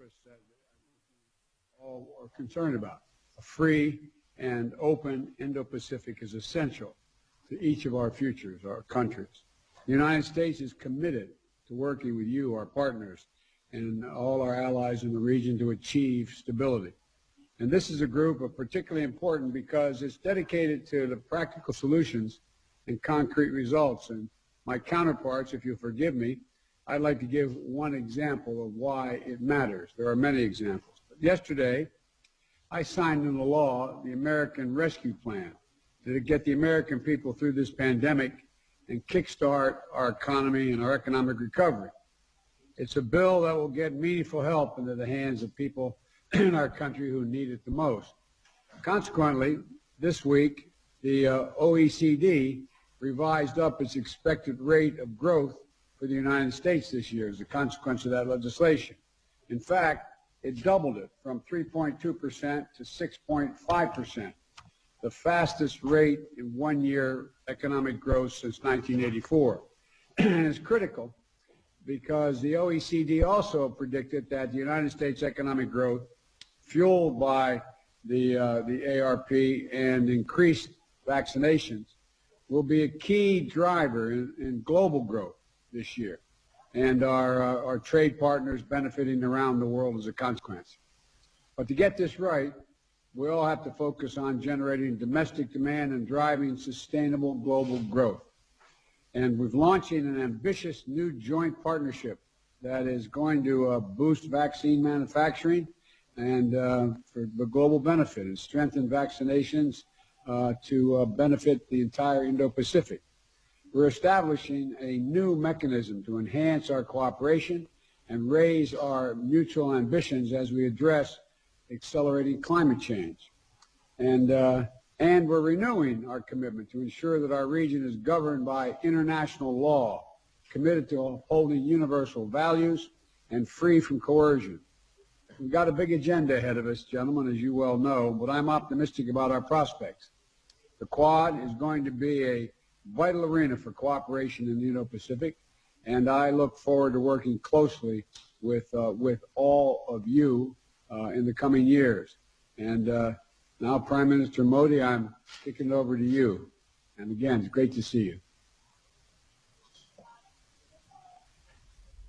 purpose that all are concerned about. A free and open Indo-Pacific is essential to each of our futures, our countries. The United States is committed to working with you, our partners, and all our allies in the region to achieve stability. And this is a group of particularly important because it's dedicated to the practical solutions and concrete results. And my counterparts, if you'll forgive me, I'd like to give one example of why it matters. There are many examples. But yesterday, I signed into law the American Rescue Plan to get the American people through this pandemic and kickstart our economy and our economic recovery. It's a bill that will get meaningful help into the hands of people in our country who need it the most. Consequently, this week, the OECD revised up its expected rate of growth for the United States this year as a consequence of that legislation. In fact, it doubled it from 3.2% to 6.5%, the fastest rate in 1 year economic growth since 1984. And it's critical because the OECD also predicted that the United States economic growth, fueled by the ARP and increased vaccinations, will be a key driver in global growth this year, and our trade partners benefiting around the world as a consequence. But to get this right, we all have to focus on generating domestic demand and driving sustainable global growth. And we're launching an ambitious new joint partnership that is going to boost vaccine manufacturing and for the global benefit and strengthen vaccinations to benefit the entire Indo-Pacific. We're establishing a new mechanism to enhance our cooperation and raise our mutual ambitions as we address accelerating climate change. And we're renewing our commitment to ensure that our region is governed by international law, committed to upholding universal values, and free from coercion. We've got a big agenda ahead of us, gentlemen, as you well know, but I'm optimistic about our prospects. The Quad is going to be a vital arena for cooperation in the Indo-Pacific, and I look forward to working closely with all of you in the coming years. And now, Prime Minister Modi, I'm kicking it over to you. And again, it's great to see you.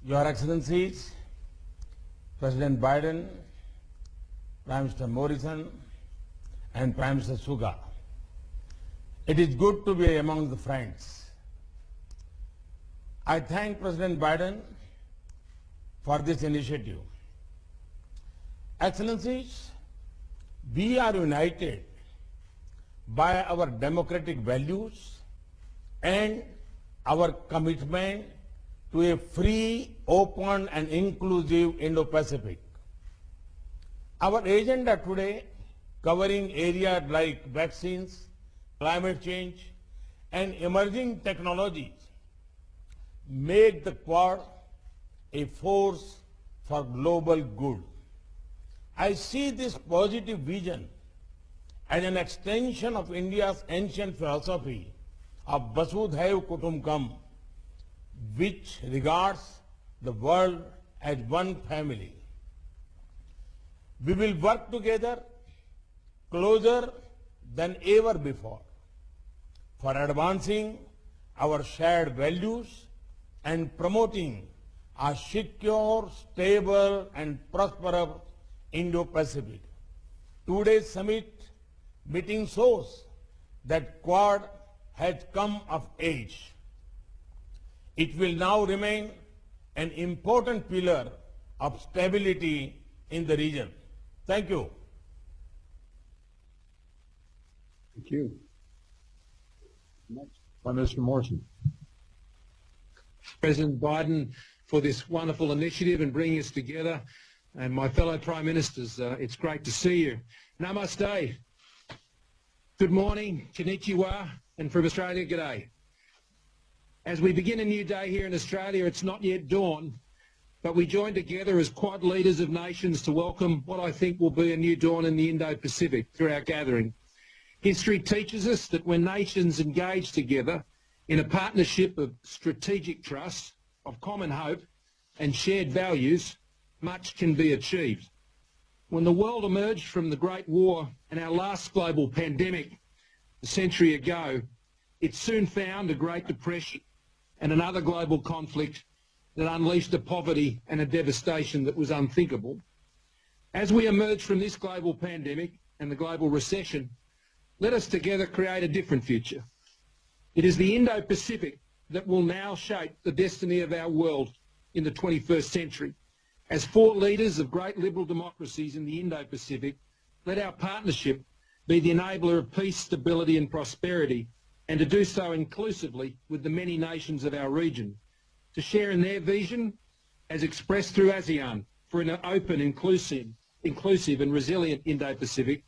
Your Excellencies, President Biden, Prime Minister Morrison, and Prime Minister Suga, it is good to be among the friends. I thank President Biden for this initiative. Excellencies, we are united by our democratic values and our commitment to a free, open, and inclusive Indo-Pacific. Our agenda today, covering areas like vaccines, climate change, and emerging technologies, make the Quad a force for global good. I see this positive vision as an extension of India's ancient philosophy of Vasudhaiva Kutumbakam, which regards the world as one family. We will work together closer than ever before for advancing our shared values and promoting a secure, stable, and prosperous Indo-Pacific. Today's summit meeting shows that Quad has come of age. It will now remain an important pillar of stability in the region. Thank you. Thank you. Next. Prime Minister Morrison. President Biden, for this wonderful initiative and bringing us together. And my fellow Prime Ministers, it's great to see you. Namaste. Good morning, konnichiwa, and from Australia, g'day. As we begin a new day here in Australia, it's not yet dawn, but we join together as Quad leaders of nations to welcome what I think will be a new dawn in the Indo-Pacific through our gathering. History teaches us that when nations engage together in a partnership of strategic trust, of common hope and shared values, much can be achieved. When the world emerged from the Great War and our last global pandemic a century ago, it soon found a Great Depression and another global conflict that unleashed a poverty and a devastation that was unthinkable. As we emerge from this global pandemic and the global recession, let us together create a different future. It is the Indo-Pacific that will now shape the destiny of our world in the 21st century. As four leaders of great liberal democracies in the Indo-Pacific, let our partnership be the enabler of peace, stability and prosperity, and to do so inclusively with the many nations of our region, to share in their vision as expressed through ASEAN for an open, inclusive and resilient Indo-Pacific,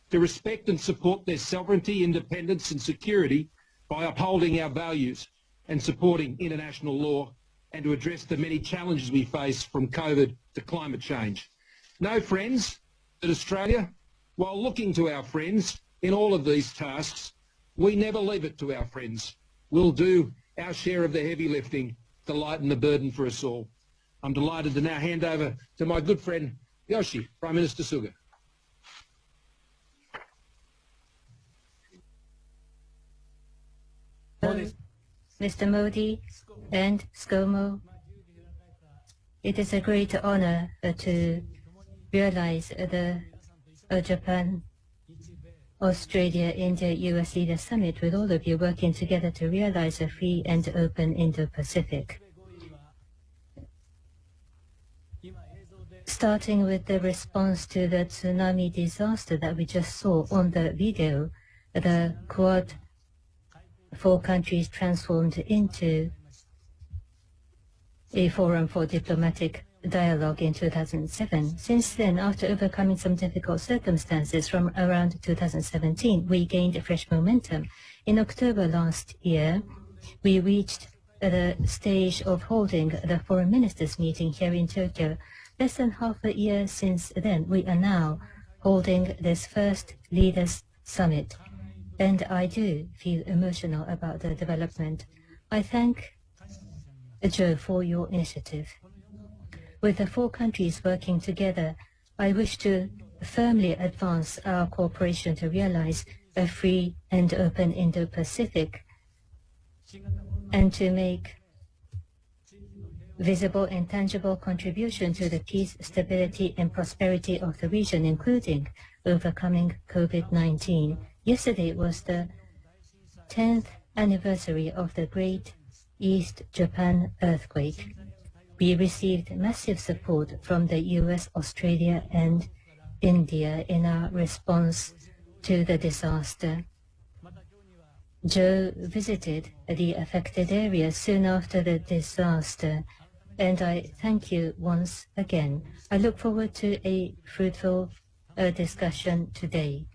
to respect and support their sovereignty, independence and security by upholding our values and supporting international law, and to address the many challenges we face from COVID to climate change. Know, friends, that Australia, while looking to our friends in all of these tasks, we never leave it to our friends. We'll do our share of the heavy lifting to lighten the burden for us all. I'm delighted to now hand over to my good friend Yoshi, Prime Minister Suga. Mr. Modi and ScoMo, it is a great honor to realize the Japan, Australia, India, US Leaders Summit with all of you working together to realize a free and open Indo-Pacific. Starting with the response to the tsunami disaster that we just saw on the video, the Quad four countries transformed into a forum for diplomatic dialogue in 2007. Since then, after overcoming some difficult circumstances from around 2017, we gained fresh momentum. In October last year, we reached the stage of holding the foreign ministers meeting here in Tokyo. Less than half a year since then, we are now holding this first leaders summit. And I do feel emotional about the development. I thank Joe for your initiative. With the four countries working together, I wish to firmly advance our cooperation to realize a free and open Indo-Pacific and to make visible and tangible contribution to the peace, stability and prosperity of the region, including overcoming COVID-19. Yesterday was the 10th anniversary of the Great East Japan earthquake. We received massive support from the US, Australia and India in our response to the disaster. Joe visited the affected areas soon after the disaster, and I thank you once again. I look forward to a fruitful discussion today.